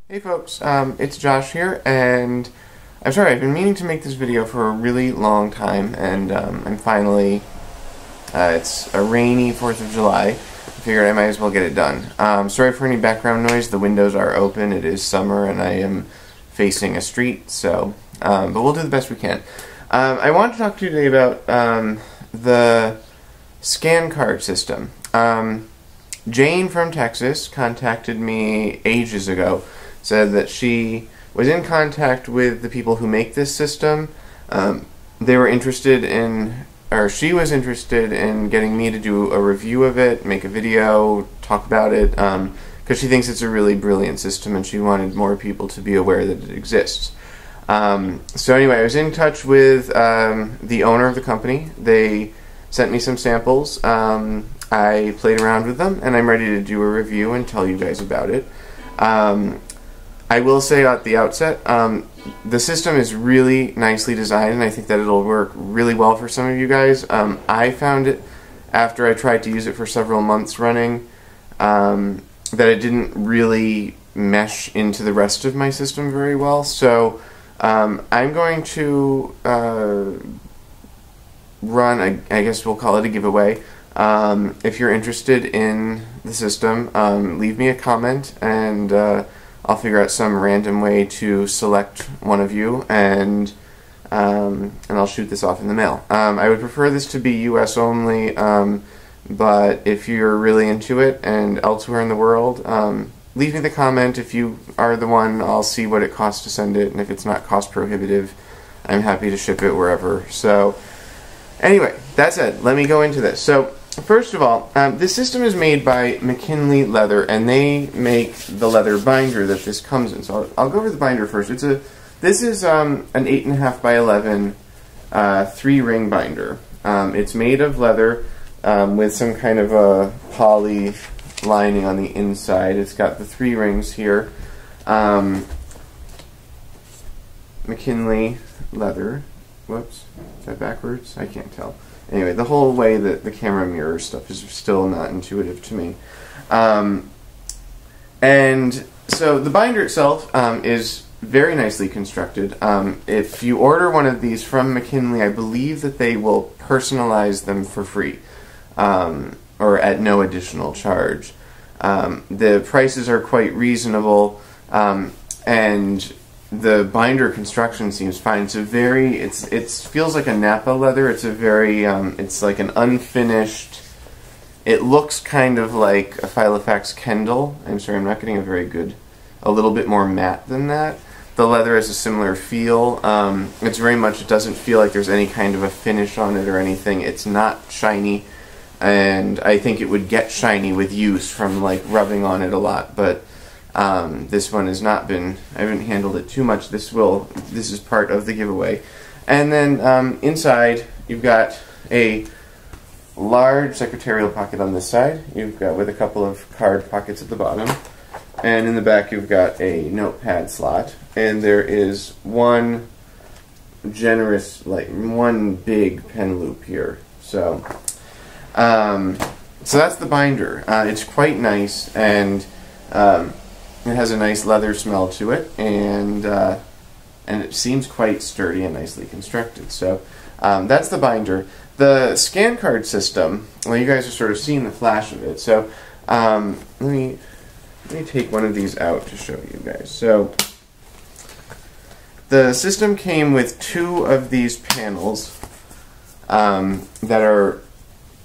Hey folks, it's Josh here, and I'm sorry, I've been meaning to make this video for a really long time, and I'm finally, it's a rainy 4th of July. I figured I might as well get it done. Sorry for any background noise, the windows are open, it is summer, and I am facing a street, so, but we'll do the best we can. I want to talk to you today about the scan card system. Jane from Texas contacted me ages ago, said that she was in contact with the people who make this system. They were interested in, or she was interested in getting me to do a review of it, make a video, talk about it, because she thinks it's a really brilliant system and she wanted more people to be aware that it exists. So anyway, I was in touch with the owner of the company. They sent me some samples. I played around with them, and I'm ready to do a review and tell you guys about it. I will say at the outset, the system is really nicely designed, and I think that it'll work really well for some of you guys. I found it, after I tried to use it for several months running, that it didn't really mesh into the rest of my system very well. So I'm going to run, I guess we'll call it a giveaway. If you're interested in the system, leave me a comment, and I'll figure out some random way to select one of you, and I'll shoot this off in the mail. I would prefer this to be US only, but if you're really into it and elsewhere in the world, leave me the comment. If you are the one, I'll see what it costs to send it, and if it's not cost prohibitive, I'm happy to ship it wherever. So anyway, that said, let me go into this. So first of all, this system is made by McKinley Leather, and they make the leather binder that this comes in. So I'll go over the binder first. This is an 8.5 by 11 3-ring binder. It's made of leather with some kind of a poly lining on the inside. It's got the 3 rings here. McKinley Leather. Whoops, is that backwards? I can't tell. Anyway, the whole way that the camera mirrors stuff is still not intuitive to me. And so the binder itself is very nicely constructed. If you order one of these from McKinley, I believe that they will personalize them for free, or at no additional charge. The prices are quite reasonable, and the binder construction seems fine. It's a very, it feels like a Napa leather. It's a very, it's like an unfinished, it looks kind of like a Filofax Kendall. I'm sorry, I'm not getting a little bit more matte than that. The leather has a similar feel. It's very much, it doesn't feel like there's any kind of a finish on it or anything. It's not shiny, and I think it would get shiny with use from like rubbing on it a lot, but this one has not been, I haven't handled it too much. This is part of the giveaway. And then inside you've got a large secretarial pocket on this side. You've got with a couple of card pockets at the bottom. And in the back you've got a notepad slot. And there is one generous, like one big pen loop here. So, so that's the binder. It's quite nice, and it has a nice leather smell to it, and it seems quite sturdy and nicely constructed. So that's the binder. The scan card system, well, you guys are sort of seeing the flash of it. So let me take one of these out to show you guys. So the system came with 2 of these panels that are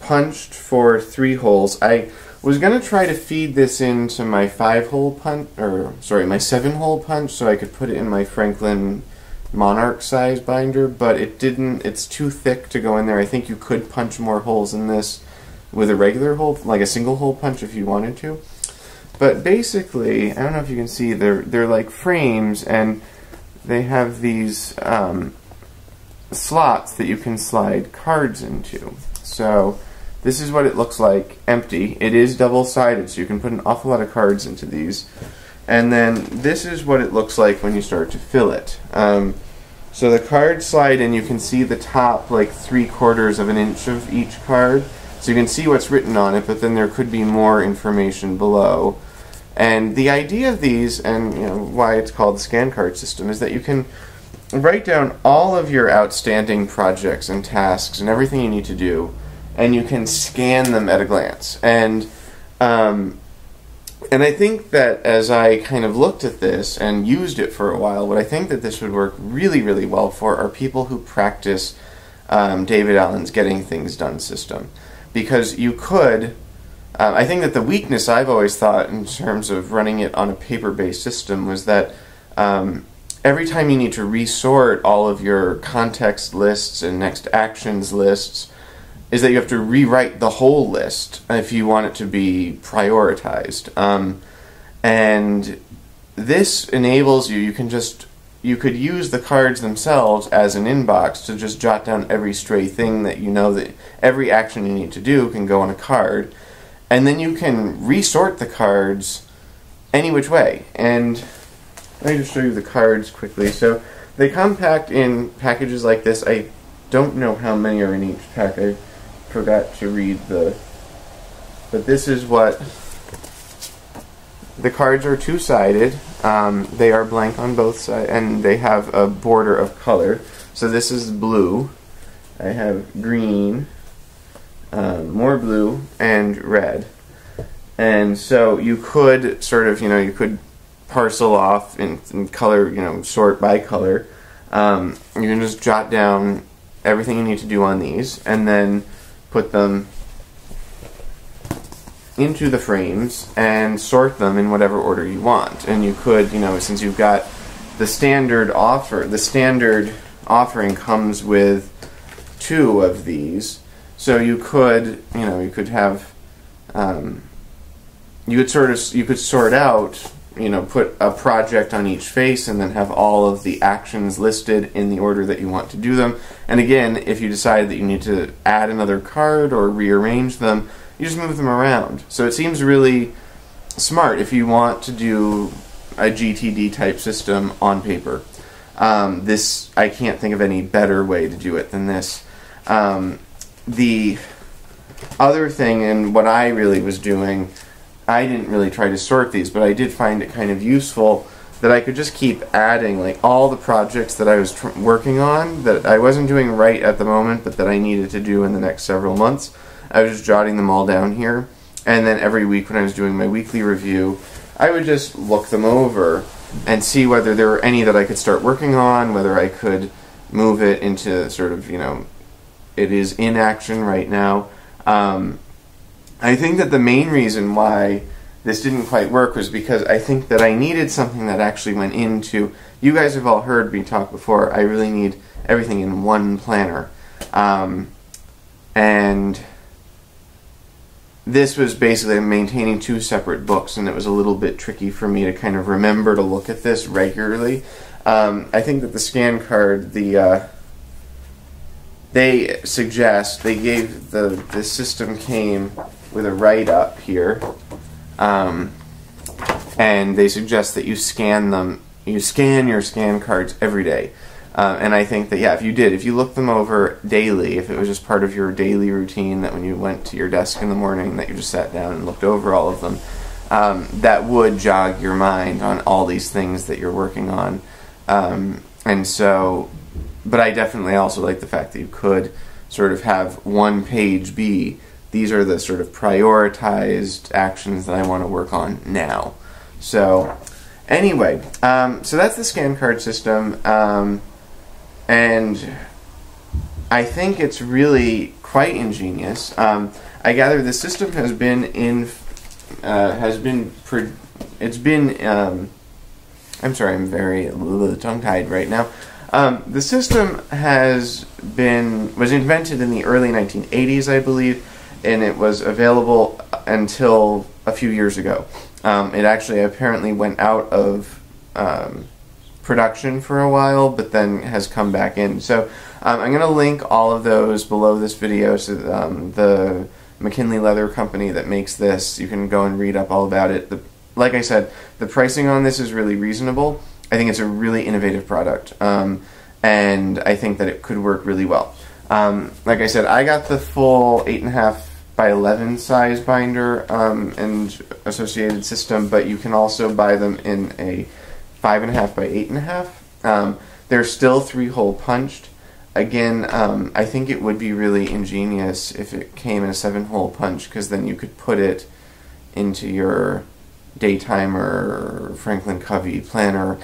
punched for 3 holes. I was going to try to feed this into my 5-hole punch, or sorry, my 7-hole punch, so I could put it in my Franklin Monarch size binder, but it didn't, it's too thick to go in there. I think you could punch more holes in this with a regular hole, like a single hole punch if you wanted to. But basically, I don't know if you can see, they're like frames, and they have these slots that you can slide cards into. So this is what it looks like empty. It is double-sided, so you can put an awful lot of cards into these. And then this is what it looks like when you start to fill it. So the cards slide in, you can see the top like 3/4 of an inch of each card. So you can see what's written on it, but then there could be more information below. And the idea of these, and why it's called the scan card system, is that you can write down all of your outstanding projects and tasks and everything you need to do, and you can scan them at a glance. And I think that as I kind of looked at this and used it for a while, what I think that this would work really, really well for are people who practice David Allen's Getting Things Done system. Because you could, I think that the weakness I've always thought in terms of running it on a paper-based system was that every time you need to resort all of your context lists and next actions lists, is that you have to rewrite the whole list if you want it to be prioritized. And this enables you could use the cards themselves as an inbox to just jot down every stray thing that that every action you need to do can go on a card, and then you can resort the cards any which way. And let me just show you the cards quickly. So they come packed in packages like this. I don't know how many are in each pack. I forgot to read but this is what the cards are. Two-sided. They are blank on both sides, and they have a border of color. So this is blue. I have green, more blue, and red. And so you could sort of, you could parcel off in color, sort by color. You can just jot down everything you need to do on these, and then put them into the frames and sort them in whatever order you want. And you could, since you've got the standard offering comes with 2 of these, so you could, you could have, you could sort out, put a project on each face and then have all of the actions listed in the order that you want to do them. And again, if you decide that you need to add another card or rearrange them, you just move them around. So it seems really smart if you want to do a GTD type system on paper. I can't think of any better way to do it than this. The other thing, and what I really was doing, I didn't really try to sort these, but I did find it kind of useful that I could just keep adding all the projects that I was working on that I wasn't doing right at the moment, but that I needed to do in the next several months. I was just jotting them all down here, and then every week when I was doing my weekly review, I would just look them over and see whether there were any that I could start working on, whether I could move it into sort of, it is in action right now. I think that the main reason why this didn't quite work was because I think that I needed something that actually went into, you guys have all heard me talk before, I really need everything in one planner. And this was basically maintaining 2 separate books, and it was a little bit tricky for me to kind of remember to look at this regularly. I think that the scan card, they gave the system came with a write-up here, and they suggest that you scan your scan cards every day. And I think that, if you look them over daily, if it was just part of your daily routine, that when you went to your desk in the morning, that you just sat down and looked over all of them, that would jog your mind on all these things that you're working on. And so, but I definitely also like the fact that you could sort of have one page be, these are the sort of prioritized actions that I want to work on now. So, anyway, so that's the scan card system, and I think it's really quite ingenious. I gather the system has been I'm sorry, I'm very tongue-tied right now. The system was invented in the early 1980s, I believe, and it was available until a few years ago. It actually apparently went out of production for a while, but then has come back in. So I'm going to link all of those below this video. So the McKinley Leather Company that makes this, you can go and read up all about it. Like I said, the pricing on this is really reasonable. I think it's a really innovative product, and I think that it could work really well. Like I said, I got the full by 11 size binder and associated system, but you can also buy them in a 5.5 by 8.5. They're still 3-hole punched. Again, I think it would be really ingenious if it came in a 7-hole punch, because then you could put it into your Daytimer Franklin Covey planner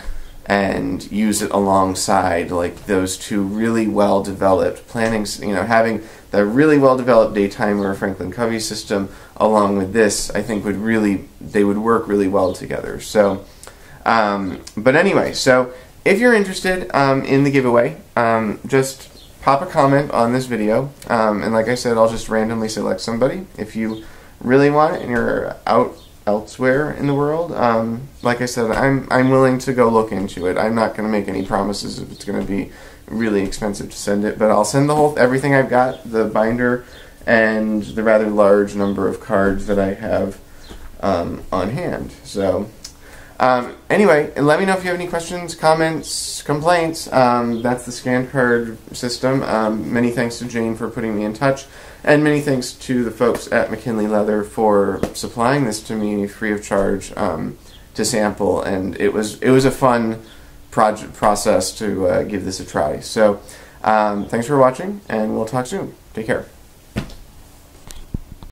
and use it alongside like those two really well developed plannings. You know, having the really well developed Daytimer Franklin Covey system along with this, I think they would work really well together. So, but anyway, so if you're interested in the giveaway, just pop a comment on this video, and like I said, I'll just randomly select somebody. If you really want it and you're out elsewhere in the world, like I said, I'm willing to go look into it. I'm not going to make any promises if it's going to be really expensive to send it, but I'll send everything I've got, the binder and the rather large number of cards that I have on hand. So anyway, let me know if you have any questions, comments, complaints. That's the scan card system. Many thanks to Jane for putting me in touch, and many thanks to the folks at McKinley Leather for supplying this to me free of charge to sample, and it was a fun process to give this a try. So thanks for watching, and we'll talk soon. Take care.